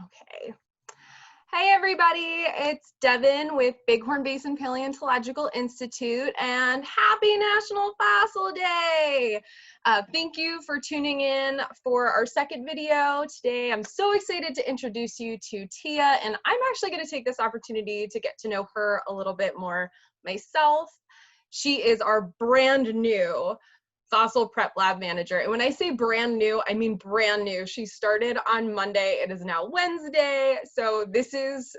Okay. Hey everybody, it's Devon with Bighorn Basin Paleontological Institute, and happy National Fossil Day! Thank you for tuning in for our second video today. I'm so excited to introduce you to Tia, and I'm actually going to take this opportunity to get to know her a little bit more myself. She is our brand new fossil prep lab manager. And when I say brand new, I mean brand new. She started on Monday. It is now Wednesday. So this is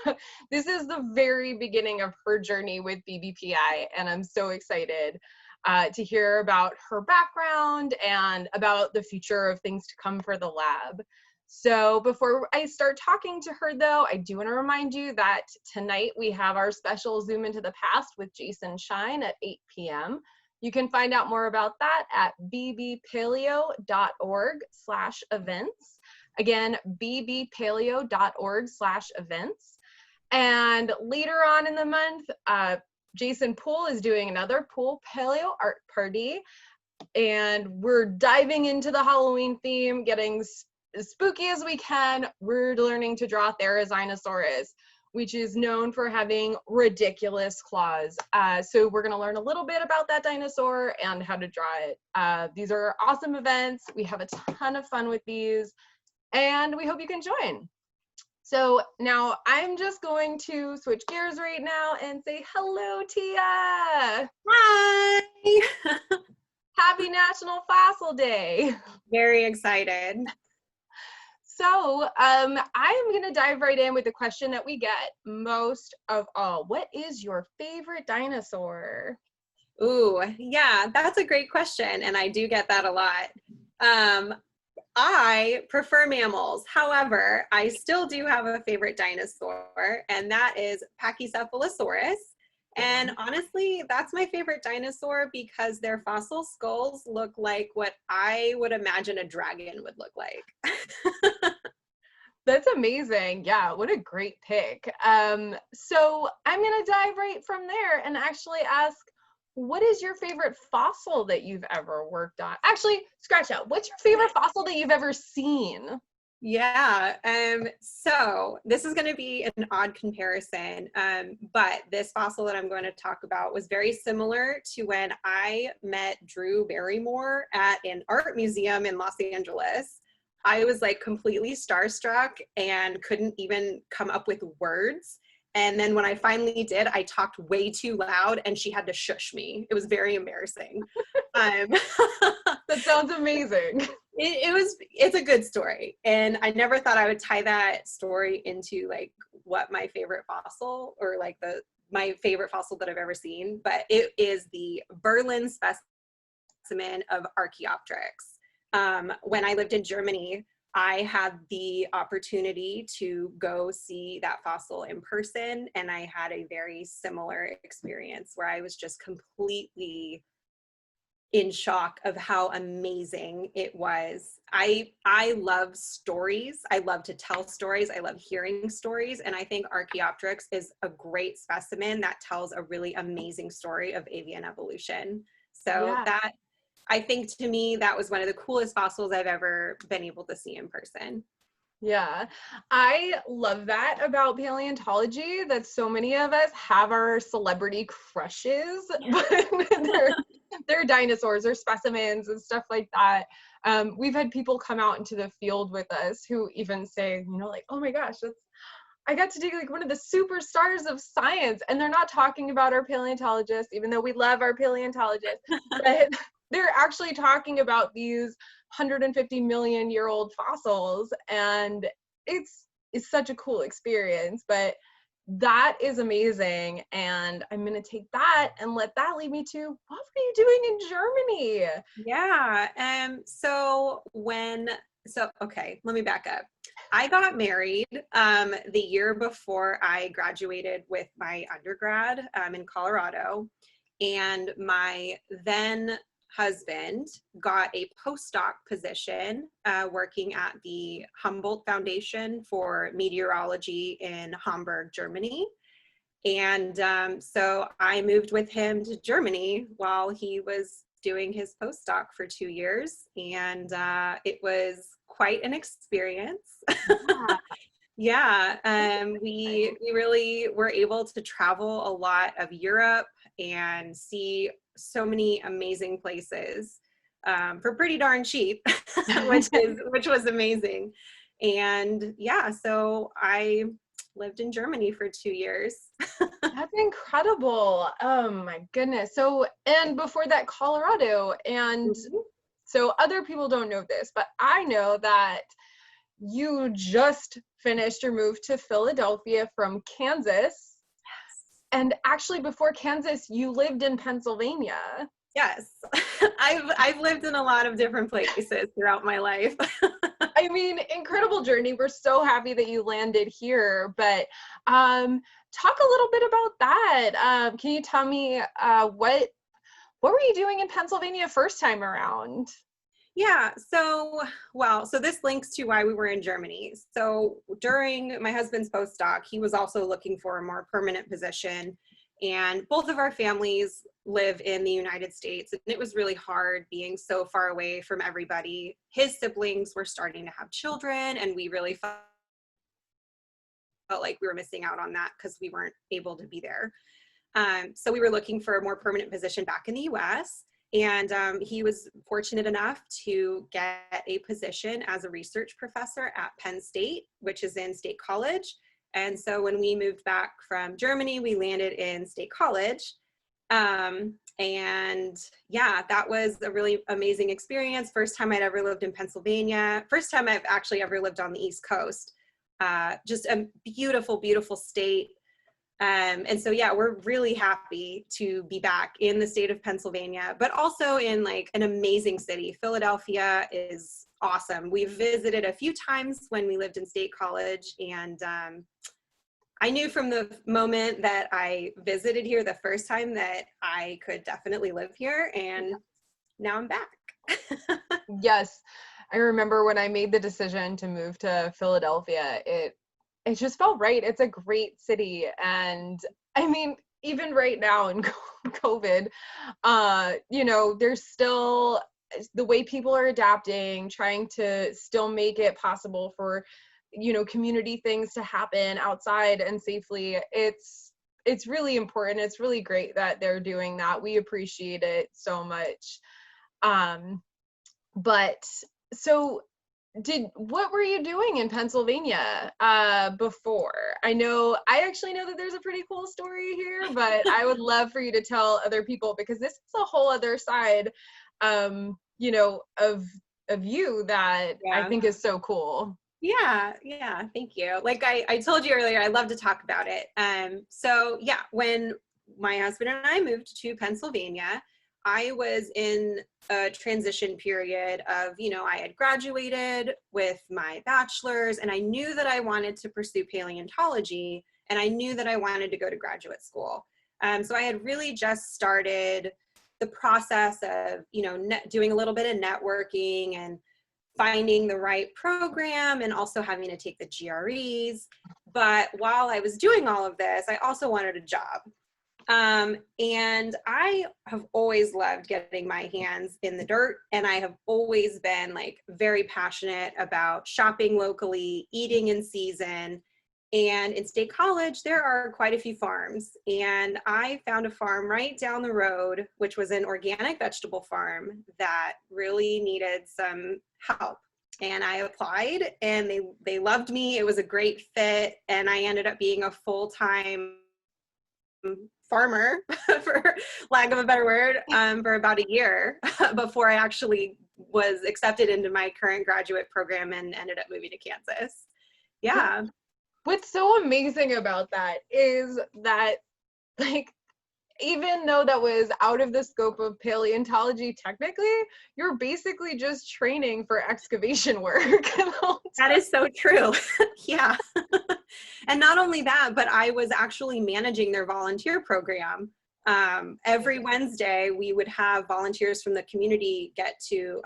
the very beginning of her journey with BBPI. And I'm so excited to hear about her background and about the future of things to come for the lab. So before I start talking to her though, I do want to remind you that tonight we have our special Zoom into the Past with Jason Shine at 8 p.m. You can find out more about that at bbpaleo.org/events. Again, bbpaleo.org/events. And later on in the month, Jason Poole is doing another Poole Paleo art party. And we're diving into the Halloween theme, getting as spooky as we can. We're learning to draw Therizinosaurus, which is known for having ridiculous claws. So we're gonna learn a little bit about that dinosaur and how to draw it. These are awesome events. We have a ton of fun with these, and we hope you can join. So now I'm just going to switch gears right now and say hello, Tia. Hi. Happy National Fossil Day. Very excited. So I'm going to dive right in with the question that we get most of all. What is your favorite dinosaur? Ooh, yeah, that's a great question. And I do get that a lot. I prefer mammals. However, I still do have a favorite dinosaur, and that is Pachycephalosaurus. And honestly, that's my favorite dinosaur because their fossil skulls look like what I would imagine a dragon would look like. That's amazing. Yeah, what a great pick. So I'm going to dive right from there and actually ask, what is your favorite fossil that you've ever worked on? Actually, scratch out. What's your favorite fossil that you've ever seen? Yeah, so this is going to be an odd comparison, but this fossil that I'm going to talk about was very similar to when I met Drew Barrymore at an art museum in Los Angeles. I was like completely starstruck and couldn't even come up with words. And then when I finally did, I talked way too loud and she had to shush me. It was very embarrassing. That sounds amazing. It's a good story. And I never thought I would tie that story into like what my favorite fossil or like my favorite fossil that I've ever seen, but it is the Berlin specimen of Archaeopteryx. When I lived in Germany, I had the opportunity to go see that fossil in person, and I had a very similar experience where I was just completely in shock of how amazing it was. I love stories. I love to tell stories. I love hearing stories. And I think Archaeopteryx is a great specimen that tells a really amazing story of avian evolution. So yeah. that, I think to me, that was one of the coolest fossils I've ever been able to see in person. Yeah, I love that about paleontology, that so many of us have our celebrity crushes, but they're dinosaurs or specimens and stuff like that. We've had people come out into the field with us who even say, like, oh my gosh, I got to do like one of the superstars of science, and they're not talking about our paleontologists, even though we love our paleontologists, but they're actually talking about these 150 million year old fossils, and it's such a cool experience. But that is amazing, and I'm going to take that and let that lead me to, what were you doing in Germany? Yeah, okay, let me back up. I got married the year before I graduated with my undergrad in Colorado, and my then husband got a postdoc position working at the Humboldt Foundation for Meteorology in Hamburg, Germany. And so I moved with him to Germany while he was doing his postdoc for 2 years. And it was quite an experience. Yeah. Yeah, we really were able to travel a lot of Europe and see so many amazing places for pretty darn cheap, which was amazing. And yeah, so I lived in Germany for 2 years. That's incredible. Oh my goodness. So, and before that, Colorado. And Mhm. so other people don't know this, but I know that you just finished your move to Philadelphia from Kansas. And actually, before Kansas, you lived in Pennsylvania. Yes, I've lived in a lot of different places throughout my life. I mean, incredible journey. We're so happy that you landed here. But talk a little bit about that. Can you tell me what were you doing in Pennsylvania first time around? Yeah, so this links to why we were in Germany. So during my husband's postdoc, he was also looking for a more permanent position. And both of our families live in the United States. And it was really hard being so far away from everybody. His siblings were starting to have children, and we really felt like we were missing out on that because we weren't able to be there. So we were looking for a more permanent position back in the US. And he was fortunate enough to get a position as a research professor at Penn State, which is in State College. And so when we moved back from Germany, we landed in State College. And yeah, that was a really amazing experience. First time I'd ever lived in Pennsylvania. First time I've actually ever lived on the East Coast. Just a beautiful, beautiful state. And so, yeah, we're really happy to be back in the state of Pennsylvania, but also in like an amazing city. Philadelphia is awesome. We visited a few times when we lived in State College, and I knew from the moment that I visited here the first time that I could definitely live here, and now I'm back. Yes, I remember when I made the decision to move to Philadelphia, it just felt right. It's a great city. And I mean, even right now in COVID, there's still the way people are adapting, trying to still make it possible for, community things to happen outside and safely. It's really important. It's really great that they're doing that. We appreciate it so much. But so what were you doing in Pennsylvania before? I actually know that there's a pretty cool story here, but I would love for you to tell other people, because this is a whole other side, of you that I Yeah. think is so cool. Yeah, thank you. Like I told you earlier, I love to talk about it. So yeah, when my husband and I moved to Pennsylvania, I was in a transition period of, I had graduated with my bachelor's, and I knew that I wanted to pursue paleontology, and I knew that I wanted to go to graduate school. So I had really just started the process of, doing a little bit of networking and finding the right program, and also having to take the GREs. But while I was doing all of this, I also wanted a job. And I have always loved getting my hands in the dirt, and I have always been like very passionate about shopping locally, eating in season. And in State College, there are quite a few farms, and I found a farm right down the road, which was an organic vegetable farm that really needed some help. And I applied, and they loved me. It was a great fit, and I ended up being a full-time farmer, for lack of a better word, for about a year before I actually was accepted into my current graduate program and ended up moving to Kansas. Yeah. What's so amazing about that is that, like, even though that was out of the scope of paleontology, technically, you're basically just training for excavation work. That is so true. Yeah. And not only that, but I was actually managing their volunteer program. Every Wednesday, we would have volunteers from the community get to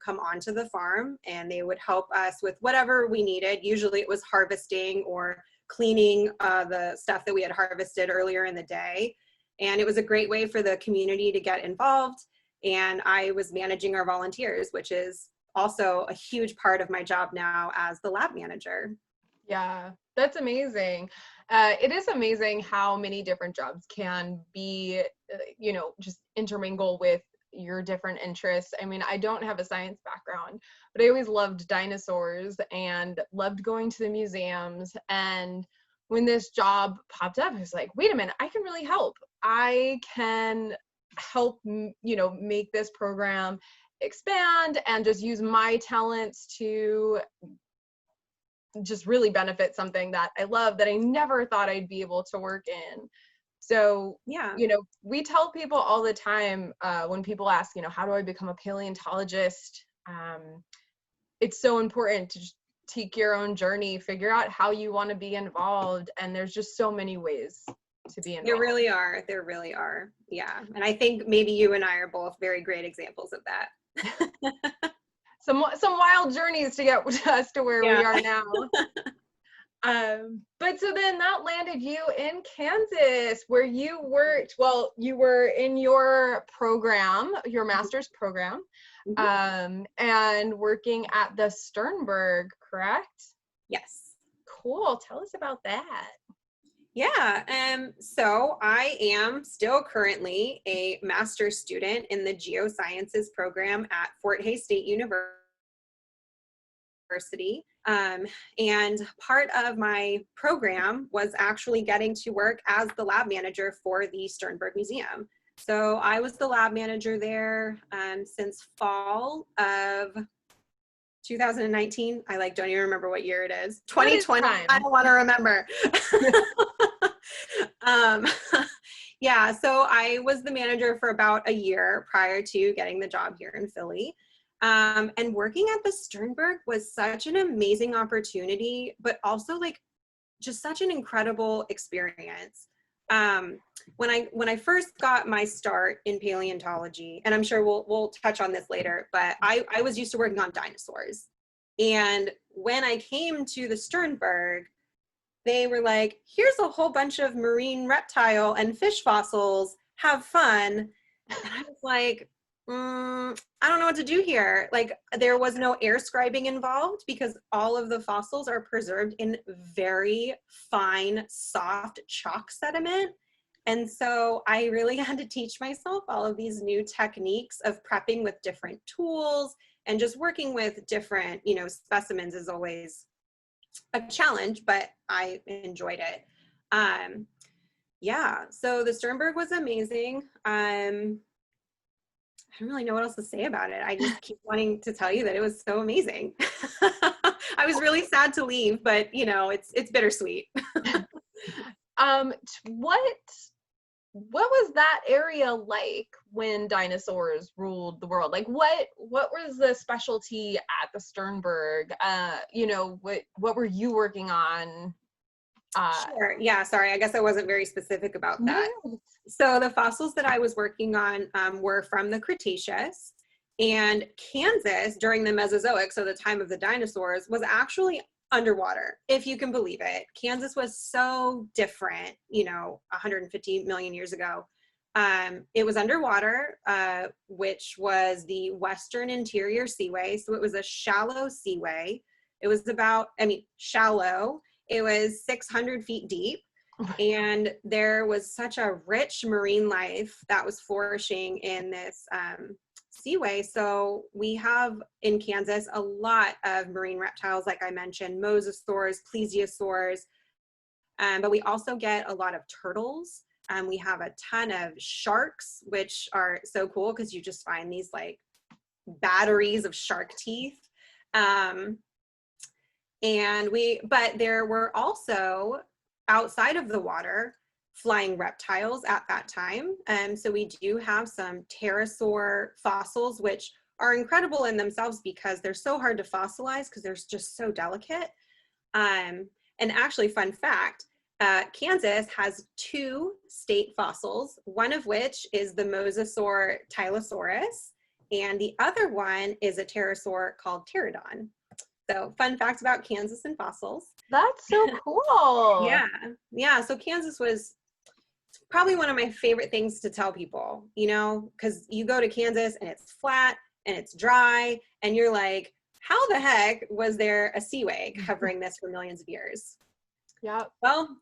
come onto the farm, and they would help us with whatever we needed. Usually it was harvesting or cleaning the stuff that we had harvested earlier in the day. And it was a great way for the community to get involved. And I was managing our volunteers, which is also a huge part of my job now as the lab manager. Yeah, that's amazing. It is amazing how many different jobs can be, just intermingle with your different interests. I mean, I don't have a science background, but I always loved dinosaurs and loved going to the museums. And when this job popped up, I was like, wait a minute, I can really help. I can help, make this program expand and just use my talents to just really benefit something that I love that I never thought I'd be able to work in. So, Yeah. We tell people all the time when people ask, how do I become a paleontologist? It's so important to just take your own journey, figure out how you want to be involved. And there's just so many ways to be involved. There really are. There really are. Yeah. And I think maybe you and I are both very great examples of that. Some wild journeys to get us to where we are now. But so then that landed you in Kansas, where you worked. Well, you were in your program, your master's program, and working at the Sternberg, correct? Yes. Cool. Tell us about that. Yeah, so I am still currently a master's student in the geosciences program at Fort Hays State University. And part of my program was actually getting to work as the lab manager for the Sternberg Museum. So I was the lab manager there since fall of 2019. I don't even remember what year it is. 2020. I don't want to remember. Yeah, so I was the manager for about a year prior to getting the job here in Philly. And working at the Sternberg was such an amazing opportunity, but also just such an incredible experience. When I first got my start in paleontology, and I'm sure we'll touch on this later, but I was used to working on dinosaurs. And when I came to the Sternberg, they were like, here's a whole bunch of marine reptile and fish fossils, have fun. And I was like, I don't know what to do here. There was no air scribing involved because all of the fossils are preserved in very fine, soft chalk sediment. And so I really had to teach myself all of these new techniques of prepping with different tools, and just working with different, specimens is always a challenge, but I enjoyed it. Yeah, so the Sternberg was amazing. I don't really know what else to say about it. I just keep wanting to tell you that it was so amazing. I was really sad to leave, but it's bittersweet. What was that area like when dinosaurs ruled the world? What was the specialty at the Sternberg? What were you working on? Sure. Yeah, sorry. I guess I wasn't very specific about that. No. So the fossils that I was working on were from the Cretaceous, and Kansas during the Mesozoic, so the time of the dinosaurs, was actually underwater, if you can believe it. Kansas was so different, 150 million years ago. It was underwater, which was the Western Interior Seaway. So it was a shallow seaway. It was shallow. It was 600 feet deep. And there was such a rich marine life that was flourishing in this seaway. So we have in Kansas a lot of marine reptiles, like I mentioned, mosasaurs, plesiosaurs, but we also get a lot of turtles. We have a ton of sharks, which are so cool because you just find these batteries of shark teeth. But there were also, outside of the water, flying reptiles at that time. So we do have some pterosaur fossils, which are incredible in themselves because they're so hard to fossilize because they're just so delicate. And actually, fun fact, Kansas has 2 state fossils, one of which is the mosasaur Tylosaurus, and the other one is a pterosaur called Pterodon. So fun facts about Kansas and fossils. That's so cool. Yeah. So Kansas was probably one of my favorite things to tell people, because you go to Kansas and it's flat and it's dry, and you're like, how the heck was there a sea wag covering this for millions of years? Yeah. Well,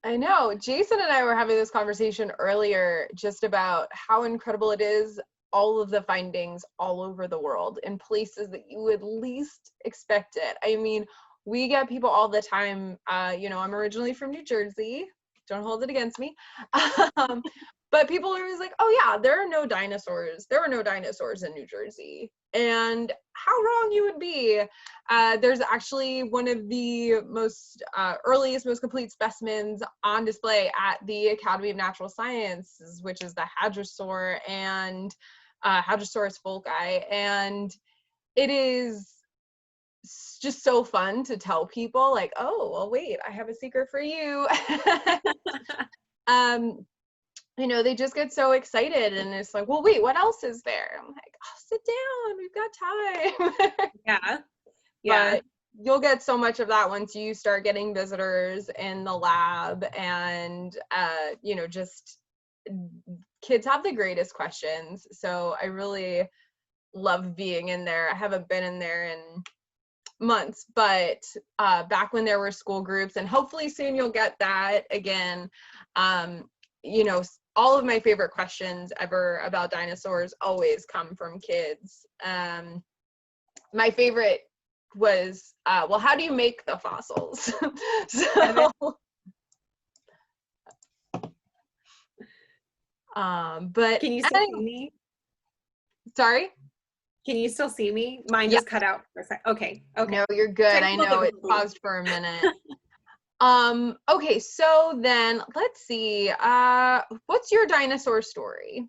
I know. Jason and I were having this conversation earlier just about how incredible it is, all of the findings all over the world in places that you would least expect it. I mean, we get people all the time, you know, I'm originally from New Jersey. Don't hold it against me. But people are always like, oh yeah, there are no dinosaurs. There were no dinosaurs in New Jersey. And how wrong you would be. There's actually one of the most earliest, most complete specimens on display at the Academy of Natural Sciences, which is the hadrosaur and Hadrosaurus fulci. And it is just so fun to tell people like, oh, well, wait, I have a secret for you. You know, they just get so excited and it's like, well, wait, what else is there? I'm like, oh, sit down, we've got time. yeah. Yeah. But you'll get so much of that once you start getting visitors in the lab and, you know, just kids have the greatest questions. So I really love being in there. I haven't been in there in months, but back when there were school groups, and hopefully soon you'll get that again. You know, all of my favorite questions ever about dinosaurs always come from kids. My favorite was, well, how do you make the fossils? So, but can you still see me? Sorry? Can you still see me? Mine Yeah. just cut out for a second. Okay. Okay. No, you're good. I know it paused for a minute. Okay, so then let's see. What's your dinosaur story?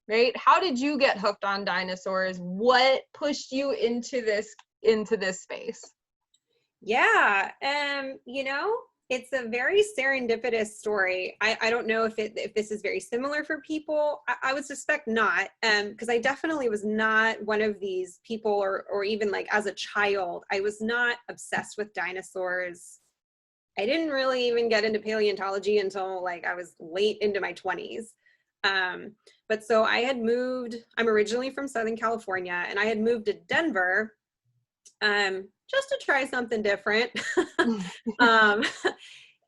Right? How did you get hooked on dinosaurs? What pushed you into this space? Yeah. You know, it's a very serendipitous story. I don't know if this is very similar for people. I would suspect not, because I definitely was not one of these people, or even like as a child, I was not obsessed with dinosaurs. I didn't really even get into paleontology until like I was late into my 20s. But so I had moved, I'm originally from Southern California, and I had moved to Denver just to try something different.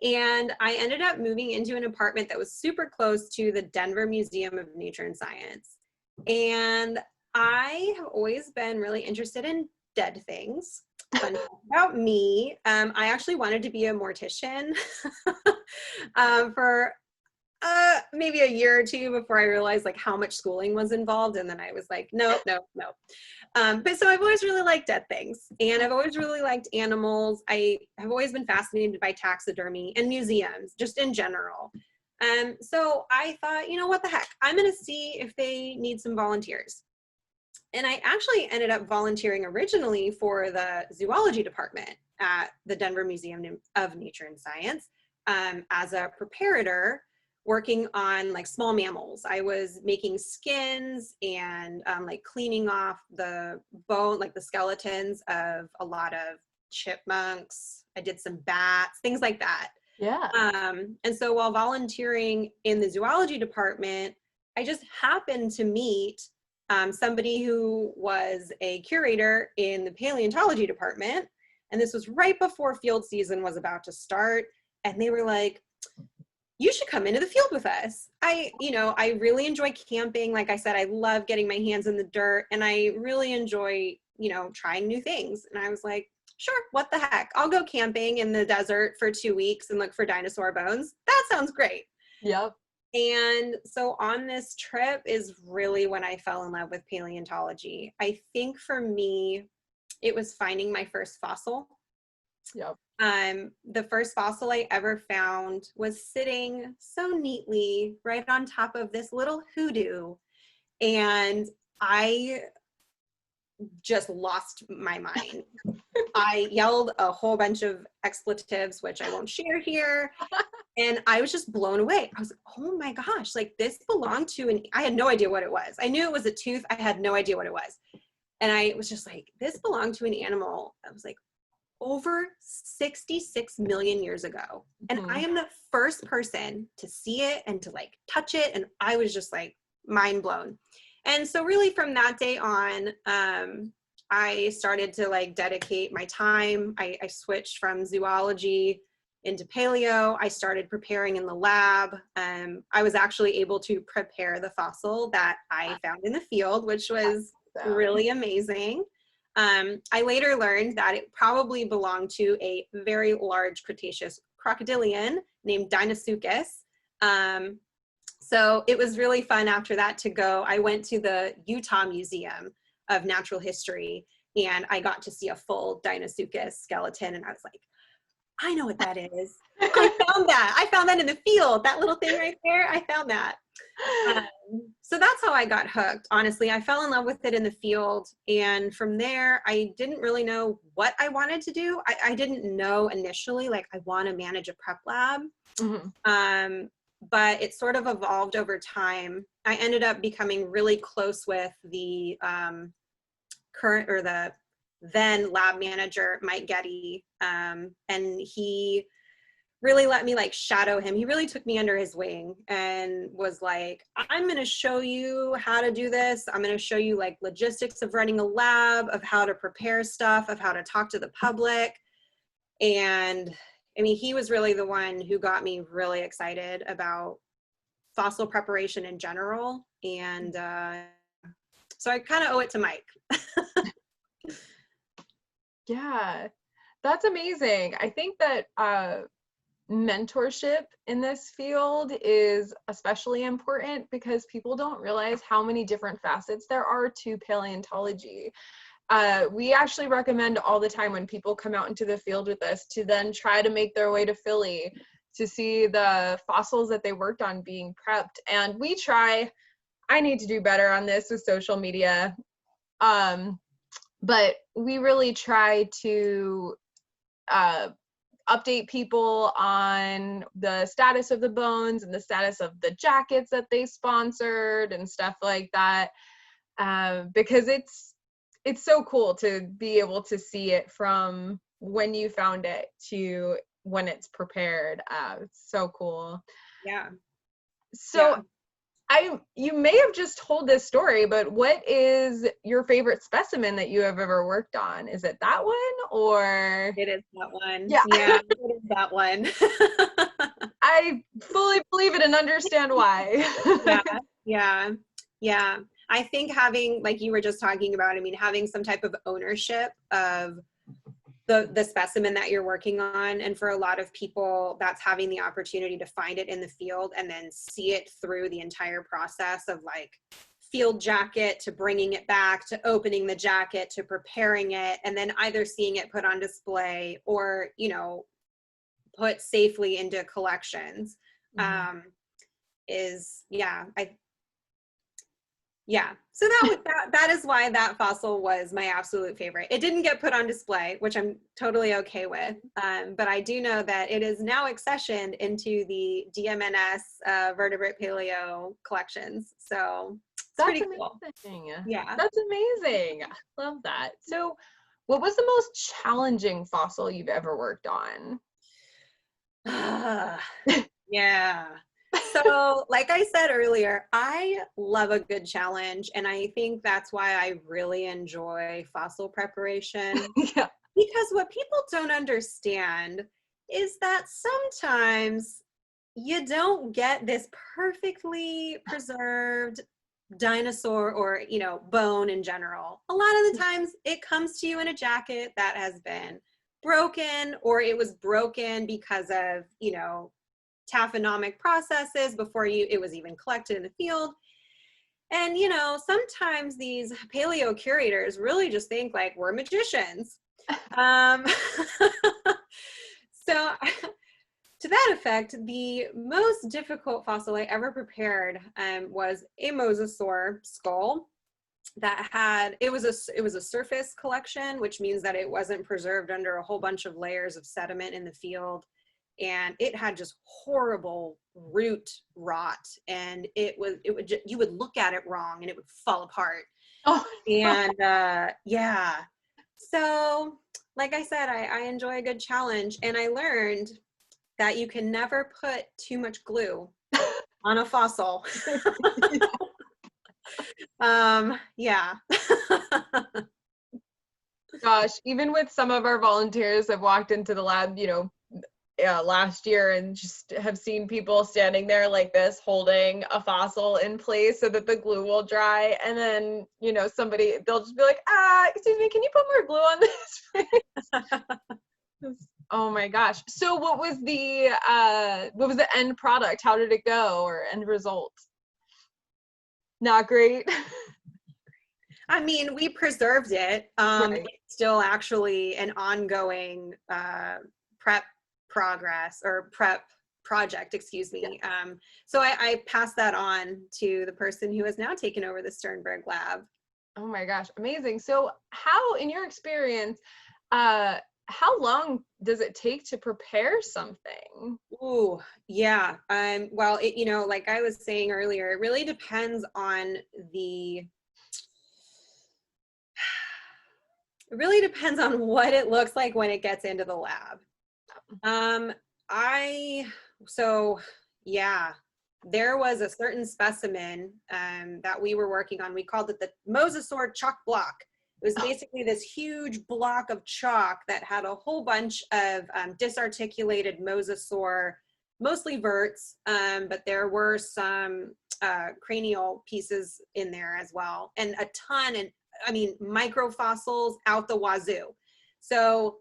And I ended up moving into an apartment that was super close to the Denver Museum of Nature and Science. And I have always been really interested in dead things. Fun fact about me, I actually wanted to be a mortician for maybe a year or two before I realized like how much schooling was involved. And then I was like, no. But so I've always really liked dead things, and I've always really liked animals. I have always been fascinated by taxidermy and museums, just in general. So I thought, you know, what the heck? I'm going to see if they need some volunteers. And I actually ended up volunteering originally for the zoology department at the Denver Museum of Nature and Science as a preparator, working on like small mammals. I was making skins and like cleaning off the bone, like the skeletons of a lot of chipmunks. I did some bats, things like that. Yeah. And so while volunteering in the zoology department, I just happened to meet somebody who was a curator in the paleontology department. And this was right before field season was about to start. And they were like, you should come into the field with us. I really enjoy camping. Like I said, I love getting my hands in the dirt, and I really enjoy, trying new things. And I was like, sure, what the heck? I'll go camping in the desert for 2 weeks and look for dinosaur bones. That sounds great. Yep. And so on this trip is really when I fell in love with paleontology. I think for me, it was finding my first fossil. Yep. The first fossil I ever found was sitting so neatly right on top of this little hoodoo. And I just lost my mind. I yelled a whole bunch of expletives, which I won't share here. And I was just blown away. I was like, oh my gosh, like this belonged to I had no idea what it was. I knew it was a tooth. I had no idea what it was. And I was just like, this belonged to an animal. I was like, over 66 million years ago. And I am the first person to see it and to like touch it. And I was just like mind blown. And so really from that day on, I started to like dedicate my time. I switched from zoology into paleo. I started preparing in the lab. I was actually able to prepare the fossil that I found in the field, which was really amazing. I later learned that it probably belonged to a very large Cretaceous crocodilian named Deinosuchus. So it was really fun after that to go. I went to the Utah Museum of Natural History, and I got to see a full Deinosuchus skeleton, and I was like, I know what that is. I found that. I found that in the field. That little thing right there, I found that. So that's how I got hooked. Honestly, I fell in love with it in the field. And from there, I didn't really know what I wanted to do. I didn't know initially, like, I want to manage a prep lab. Mm-hmm. But it sort of evolved over time. I ended up becoming really close with the the then lab manager, Mike Getty. And he really let me like shadow him. He really took me under his wing and was like, I'm going to show you how to do this. I'm going to show you like logistics of running a lab, of how to prepare stuff, of how to talk to the public. And I mean, he was really the one who got me really excited about fossil preparation in general. And so I kind of owe it to Mike. Yeah, that's amazing. I think that mentorship in this field is especially important because people don't realize how many different facets there are to paleontology. We actually recommend all the time when people come out into the field with us to then try to make their way to Philly to see the fossils that they worked on being prepped. And we try. I need to do better on this with social media. But we really try to update people on the status of the bones and the status of the jackets that they sponsored and stuff like that, because it's so cool to be able to see it from when you found it to when it's prepared. It's so cool. Yeah. So yeah. You may have just told this story, but what is your favorite specimen that you have ever worked on? Is it that one or? It is that one. Yeah, yeah it is that one. I fully believe it and understand why. Yeah. I think having, like you were just talking about, I mean, having some type of ownership of the specimen that you're working on. And for a lot of people, that's having the opportunity to find it in the field and then see it through the entire process of like field jacket to bringing it back to opening the jacket to preparing it and then either seeing it put on display or, you know, put safely into collections. Mm-hmm. So that is why that fossil was my absolute favorite. It didn't get put on display, which I'm totally okay with. But I do know that it is now accessioned into the DMNS vertebrate paleo collections. So it's pretty cool. Yeah. That's amazing. I love that. So what was the most challenging fossil you've ever worked on? Yeah. So like I said earlier, I love a good challenge. And I think that's why I really enjoy fossil preparation. Yeah. Because what people don't understand is that sometimes you don't get this perfectly preserved dinosaur or, you know, bone in general. A lot of the times it comes to you in a jacket that has been broken or it was broken because of, you know, taphonomic processes before it was even collected in the field. And, you know, sometimes these paleo curators really just think like we're magicians. So to that effect, the most difficult fossil I ever prepared was a mosasaur skull that had, it was a surface collection, which means that it wasn't preserved under a whole bunch of layers of sediment in the field. And it had just horrible root rot, and you would look at it wrong and it would fall apart. Oh. And yeah. So like I said, I enjoy a good challenge, and I learned that you can never put too much glue on a fossil. Yeah. Gosh, even with some of our volunteers, I've walked into the lab, last year and just have seen people standing there like this holding a fossil in place so that the glue will dry, and then they'll just be like, excuse me, can you put more glue on this? Oh my gosh. So what was the end product? How did it go, or end result? Not great. I mean, we preserved it. Right. It's still actually an ongoing prep project, excuse me. Yeah. So I passed that on to the person who has now taken over the Sternberg lab. Oh my gosh, amazing. So how, in your experience, how long does it take to prepare something? Ooh, yeah. Well, like I was saying earlier, it really depends on what it looks like when it gets into the lab. There was a certain specimen that we were working on. We called it the mosasaur chalk block. It was basically this huge block of chalk that had a whole bunch of disarticulated mosasaur, mostly verts, but there were some cranial pieces in there as well, and a ton, and I mean, microfossils out the wazoo. So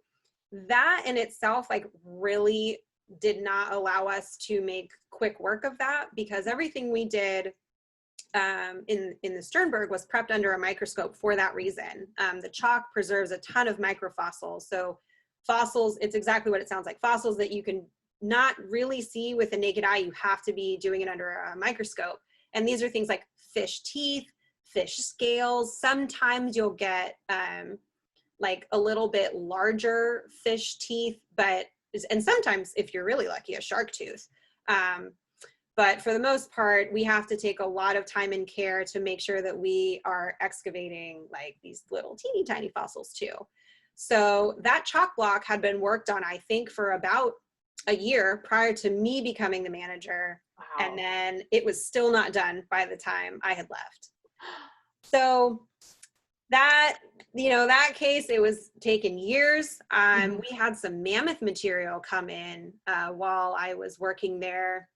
that in itself, like, really did not allow us to make quick work of that, because everything we did in the Sternberg was prepped under a microscope for that reason. The chalk preserves a ton of microfossils. So fossils, it's exactly what it sounds like. Fossils that you can not really see with the naked eye. You have to be doing it under a microscope. And these are things like fish teeth, fish scales. Sometimes you'll get like a little bit larger fish teeth, and sometimes, if you're really lucky, a shark tooth. But for the most part, we have to take a lot of time and care to make sure that we are excavating like these little teeny tiny fossils too. So that chalk block had been worked on, I think, for about a year prior to me becoming the manager. Wow. And then it was still not done by the time I had left. So that case, it was taken years. We had some mammoth material come in while I was working there.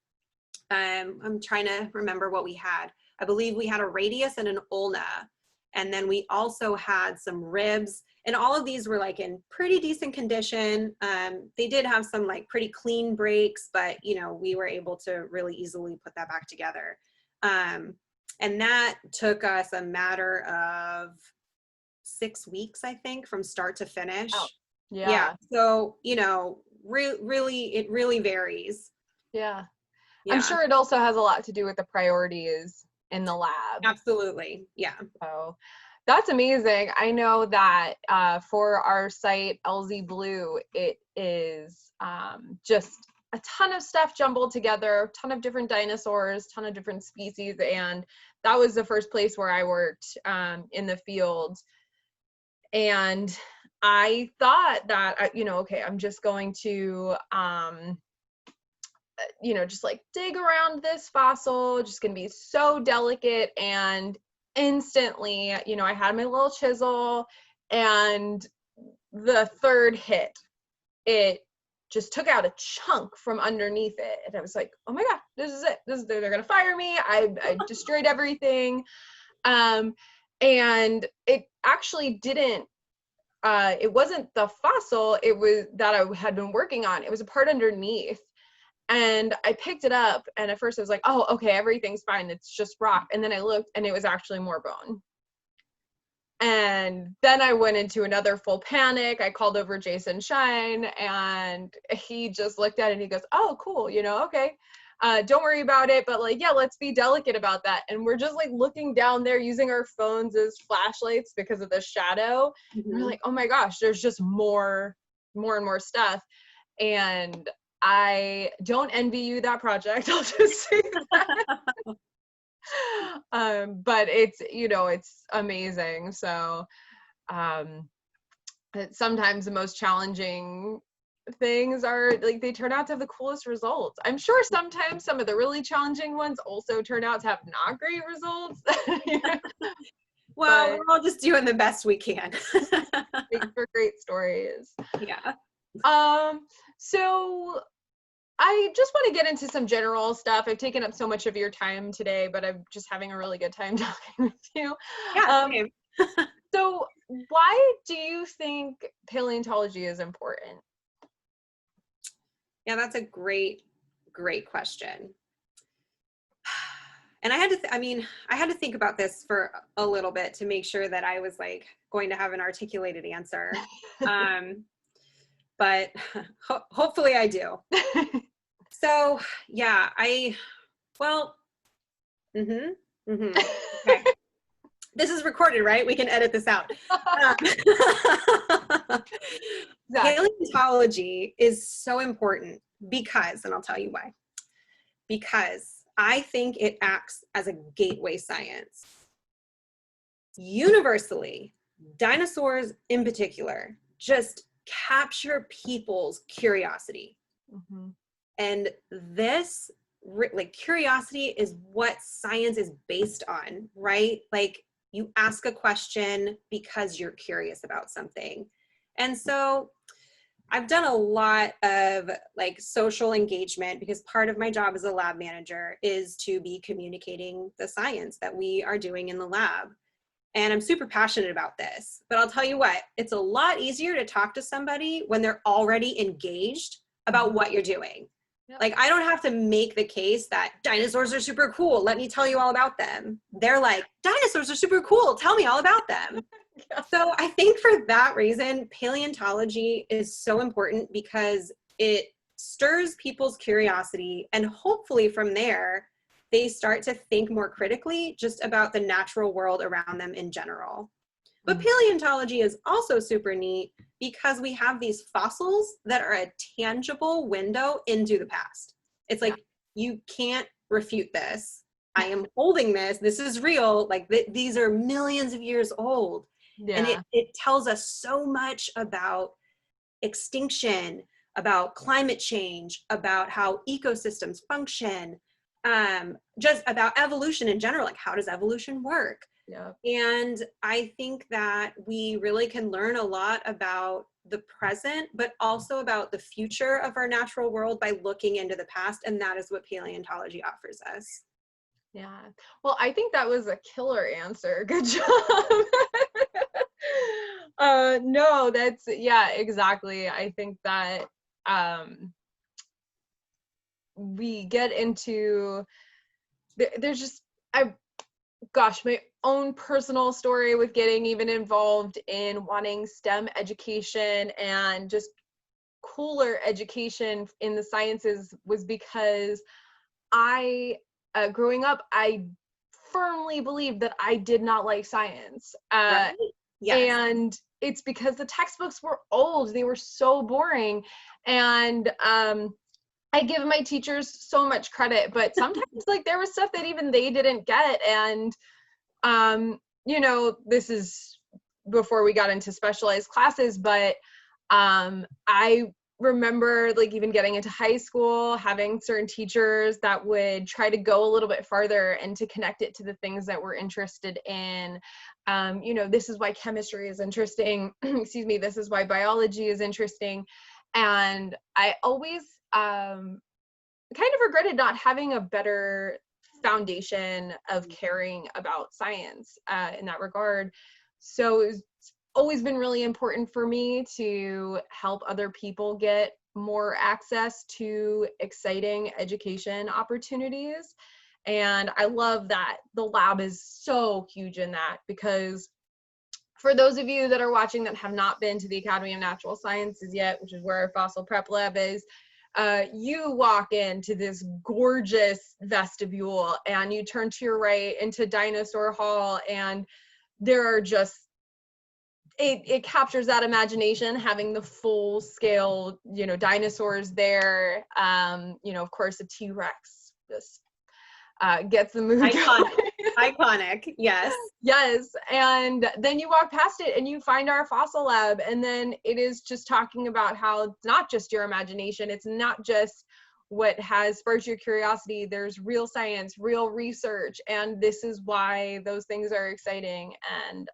I'm trying to remember what we had. I believe we had a radius and an ulna. And then we also had some ribs, and all of these were like in pretty decent condition. They did have some like pretty clean breaks, but we were able to really easily put that back together. And that took us a matter of 6 weeks, I think, from start to finish. Oh, yeah. So, really, it really varies. Yeah. Yeah. I'm sure it also has a lot to do with the priorities in the lab. Absolutely. Yeah. So that's amazing. I know that for our site, LZ Blue, it is just a ton of stuff jumbled together, a ton of different dinosaurs, ton of different species. And that was the first place where I worked in the field. And I thought that, okay, I'm just going to, just like dig around this fossil, just gonna be so delicate. And instantly, I had my little chisel, and the third hit, it just took out a chunk from underneath it. And I was like, oh my God, this is it. They're gonna fire me. I destroyed everything. And it actually didn't, it wasn't the fossil, it was that I had been working on. It was a part underneath. And I picked it up, and at first I was like, oh, okay, everything's fine, it's just rock. And then I looked, and it was actually more bone. And then I went into another full panic. I called over Jason Shine, and he just looked at it and he goes, oh, cool, okay. Don't worry about it, but like, yeah, let's be delicate about that. And we're just like looking down there using our phones as flashlights because of the shadow. Mm-hmm. And we're like, oh my gosh, there's just more and more stuff. And I don't envy you that project, I'll just say that. But it's, it's amazing. So it's sometimes the most challenging things are like, they turn out to have the coolest results. I'm sure sometimes some of the really challenging ones also turn out to have not great results. Well, we're all just doing the best we can. Make for great stories. Yeah. So I just want to get into some general stuff. I've taken up so much of your time today, but I'm just having a really good time talking with you. Yeah, same. So why do you think paleontology is important? Yeah, that's a great question. And I had to, I had to think about this for a little bit to make sure that I was like going to have an articulated answer. But hopefully I do. So yeah, okay. This is recorded, right? We can edit this out. Exactly. Paleontology is so important because, and I'll tell you why, because I think it acts as a gateway science. Universally, dinosaurs in particular just capture people's curiosity. Mm-hmm. And this, like, curiosity is what science is based on, right? Like, you ask a question because you're curious about something. And so I've done a lot of like social engagement because part of my job as a lab manager is to be communicating the science that we are doing in the lab. And I'm super passionate about this, but I'll tell you what, it's a lot easier to talk to somebody when they're already engaged about what you're doing. Yep. Like, I don't have to make the case that dinosaurs are super cool. Let me tell you all about them. They're like, dinosaurs are super cool. Tell me all about them. Yeah. So I think for that reason, paleontology is so important because it stirs people's curiosity, and hopefully from there, they start to think more critically just about the natural world around them in general. But paleontology is also super neat because we have these fossils that are a tangible window into the past. It's like, you can't refute this. I am holding this. This is real. Like, these are millions of years old. Yeah. And it tells us so much about extinction, about climate change, about how ecosystems function, just about evolution in general. Like, how does evolution work? Yeah. And I think that we really can learn a lot about the present, but also about the future of our natural world by looking into the past. And that is what paleontology offers us. Yeah. Well, I think that was a killer answer. Good job. No, that's, yeah, exactly. I think that we get into, there's just, gosh, my own personal story with getting even involved in wanting STEM education and just cooler education in the sciences was because growing up, I firmly believed that I did not like science. Right? Yes. And it's because the textbooks were old. They were so boring. And I give my teachers so much credit, but sometimes like there was stuff that even they didn't get. And, you know, this is before we got into specialized classes, but I remember like even getting into high school, having certain teachers that would try to go a little bit farther and to connect it to the things that we're interested in. You know, this is why chemistry is interesting. Excuse me, this is why biology is interesting. And I always kind of regretted not having a better foundation of caring about science in that regard. So it's always been really important for me to help other people get more access to exciting education opportunities. And I love that the lab is so huge in that, because for those of you that are watching that have not been to the Academy of Natural Sciences yet, which is where our fossil prep lab is, you walk into this gorgeous vestibule and you turn to your right into Dinosaur Hall, and there are just, it captures that imagination, having the full scale, you know, dinosaurs there. You know, of course, a T-Rex, just gets the mood Iconic. going. Iconic, yes. Yes, and then you walk past it and you find our fossil lab, and then it is just talking about how it's not just your imagination, it's not just what has sparked your curiosity, there's real science, real research, and this is why those things are exciting. And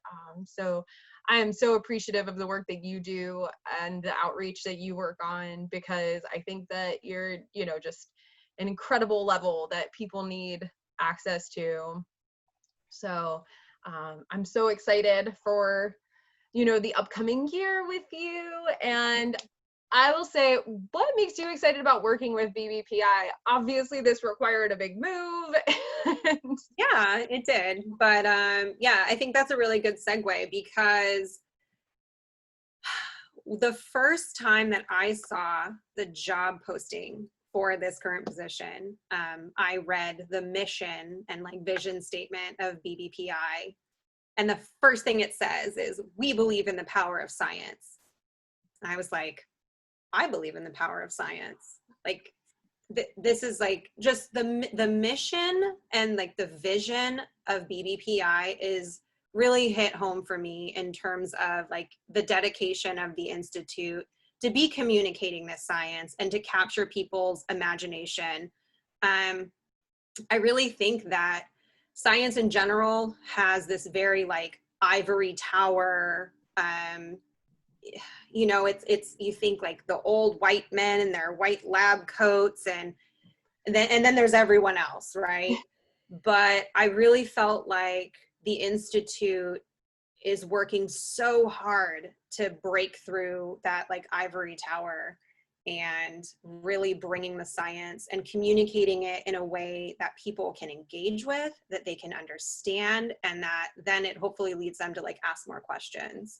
so I am so appreciative of the work that you do and the outreach that you work on, because I think that you're, you know, just an incredible level that people need access to. So I'm so excited for, you know, the upcoming year with you. And I will say, what makes you excited about working with BBPI? Obviously, this required a big move. Yeah, it did. But yeah, I think that's a really good segue, because the first time that I saw the job posting for this current position, I read the mission and like vision statement of BBPI. And the first thing it says is, "We believe in the power of science." And I was like, I believe in the power of science. Like, this is like just the mission and like the vision of BBPI is really hit home for me in terms of like the dedication of the Institute to be communicating this science and to capture people's imagination. I really think that science in general has this very like ivory tower, you know, it's you think like the old white men in their white lab coats, and then there's everyone else, right? But I really felt like the Institute is working so hard to break through that like ivory tower and really bringing the science and communicating it in a way that people can engage with, that they can understand, and that then it hopefully leads them to like ask more questions.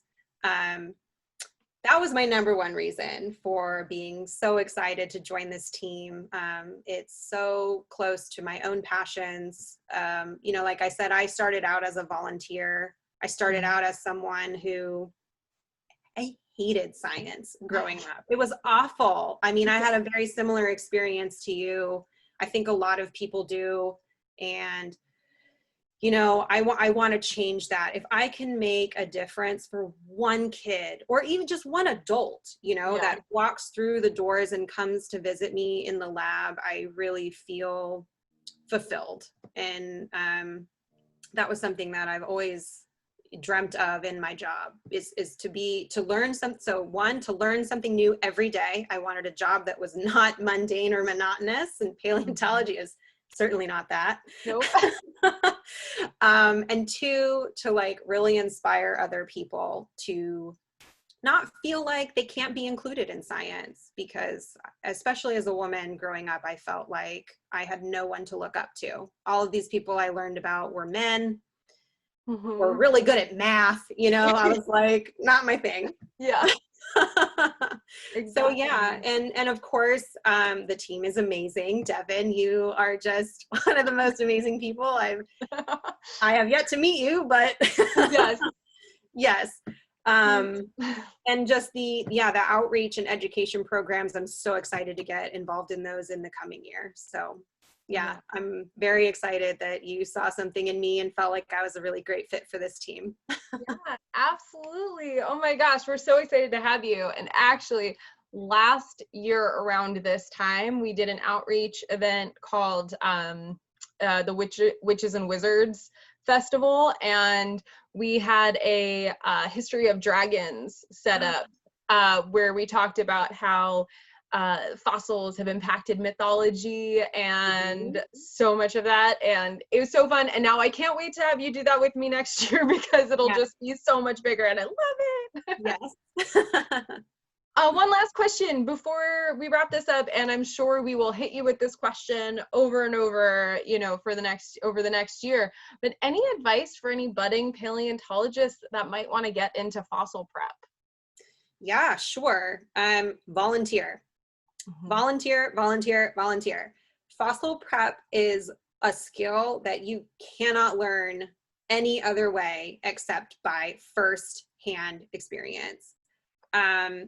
That was my number one reason for being so excited to join this team. It's so close to my own passions. You know, like I said, I started out as a volunteer. I started out as someone who, I hated science growing up. It was awful. I mean, I had a very similar experience to you. I think a lot of people do. And you know, I want to change that. If I can make a difference for one kid, or even just one adult, you know, that walks through the doors and comes to visit me in the lab, I really feel fulfilled. And that was something that I've always dreamt of in my job, is to learn something. So one, to learn something new every day. I wanted a job that was not mundane or monotonous, and paleontology is certainly not that. Nope. And two, to like really inspire other people to not feel like they can't be included in science, because especially as a woman growing up, I felt like I had no one to look up to. All of these people I learned about were men, were really good at math, you know. I was like, not my thing. Yeah. Exactly. So yeah, and of course, the team is amazing. Devon, you are just one of the most amazing people I have yet to meet you, but Yes. Yes. And just the outreach and education programs, I'm so excited to get involved in those in the coming year. So yeah, I'm very excited that you saw something in me and felt like I was a really great fit for this team. Yeah, absolutely. Oh my gosh, we're so excited to have you. And actually, last year around this time, we did an outreach event called the Witches and Wizards Festival, and we had a history of dragons set up, where we talked about how fossils have impacted mythology and so much of that, and it was so fun. And now I can't wait to have you do that with me next year, because it'll just be so much bigger, and I love it. Yes. One last question before we wrap this up, and I'm sure we will hit you with this question over and over, you know, for over the next year, but any advice for any budding paleontologists that might want to get into fossil prep? Yeah, sure. Volunteer. Volunteer, volunteer, volunteer. Fossil prep is a skill that you cannot learn any other way except by first-hand experience.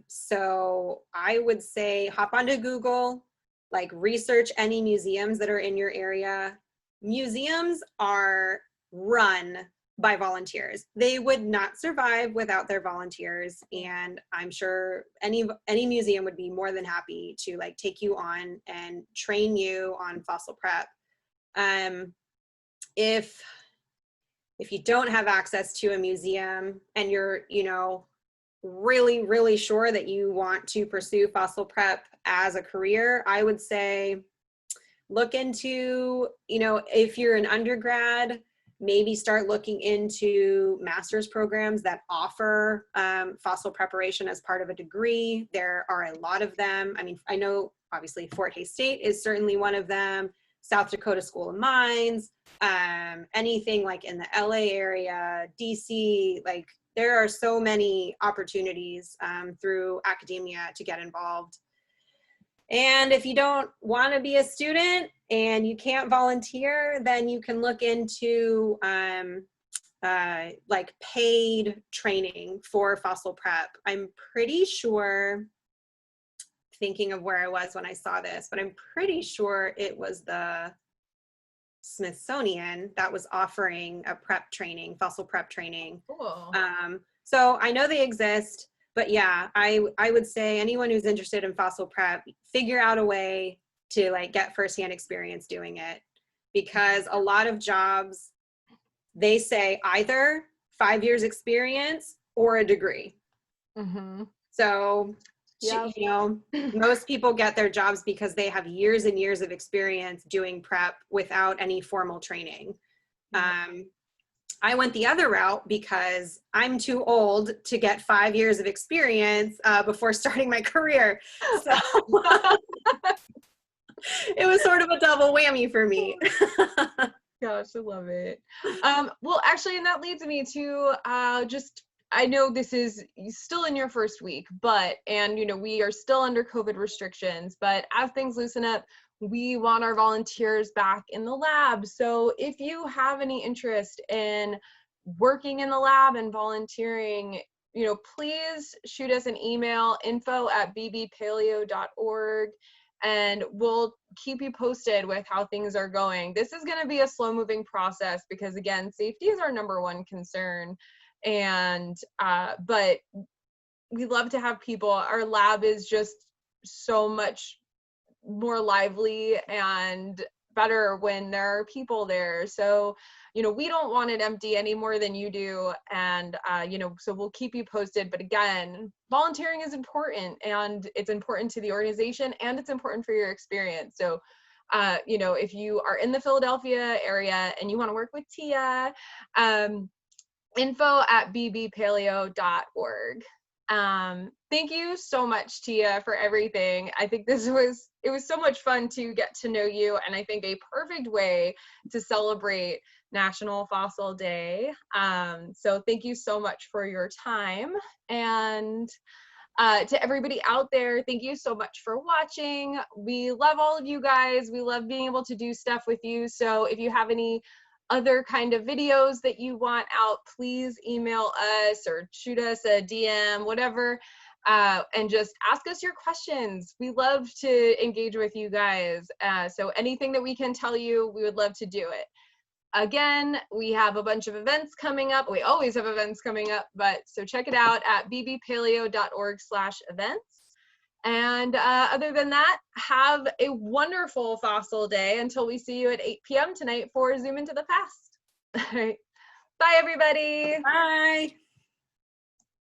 So I would say hop onto Google, like research any museums that are in your area, museums are run by volunteers. They would not survive without their volunteers, and I'm sure any museum would be more than happy to like take you on and train you on fossil prep. If you don't have access to a museum and you're, you know, really, really sure that you want to pursue fossil prep as a career, I would say look into, you know, if you're an undergrad, maybe start looking into master's programs that offer fossil preparation as part of a degree. There are a lot of them. I mean, I know obviously Fort Hays State is certainly one of them, South Dakota School of Mines, anything like in the LA area, DC, like there are so many opportunities through academia to get involved. And if you don't want to be a student and you can't volunteer, then you can look into like paid training for fossil prep. I'm pretty sure, thinking of where I was when I saw this, but I'm pretty sure it was the Smithsonian that was offering a prep training, fossil prep training. Cool. So I know they exist. But yeah, I would say anyone who's interested in fossil prep, figure out a way to like get firsthand experience doing it, because a lot of jobs, they say either 5 years experience or a degree. Mm-hmm. So, Yep. you know, most people get their jobs because they have years and years of experience doing prep without any formal training. I went the other route because I'm too old to get 5 years of experience before starting my career. So it was sort of a double whammy for me. Gosh, I love it. Well, actually, and that leads me to I know this is still in your first week, and you know, we are still under COVID restrictions, but as things loosen up, we want our volunteers back in the lab. So if you have any interest in working in the lab and volunteering, you know, please shoot us an email, info@bbpaleo.org, and we'll keep you posted with how things are going. This is going to be a slow moving process because, again, safety is our #1 concern. And, but we love to have people. Our lab is just so much more lively and better when there are people there. So, you know, we don't want it empty any more than you do. And, you know, so we'll keep you posted. But again, volunteering is important, and it's important to the organization, and it's important for your experience. So, you know, if you are in the Philadelphia area and you want to work with Tia, info@bbpaleo.org. Thank you so much, Tia, for everything. I think it was so much fun to get to know you, and I think a perfect way to celebrate National Fossil Day. So thank you so much for your time. And to everybody out there, thank you so much for watching. We love all of you guys. We love being able to do stuff with you. So if you have any other kind of videos that you want out, please email us or shoot us a DM, whatever, and just ask us your questions. We love to engage with you guys. So anything that we can tell you, we would love to do it. Again, we have a bunch of events coming up. We always have events coming up, but so check it out at bbpaleo.org/events. And other than that, have a wonderful fossil day until we see you at 8 p.m. tonight for Zoom into the Past. All right. Bye, everybody. Bye.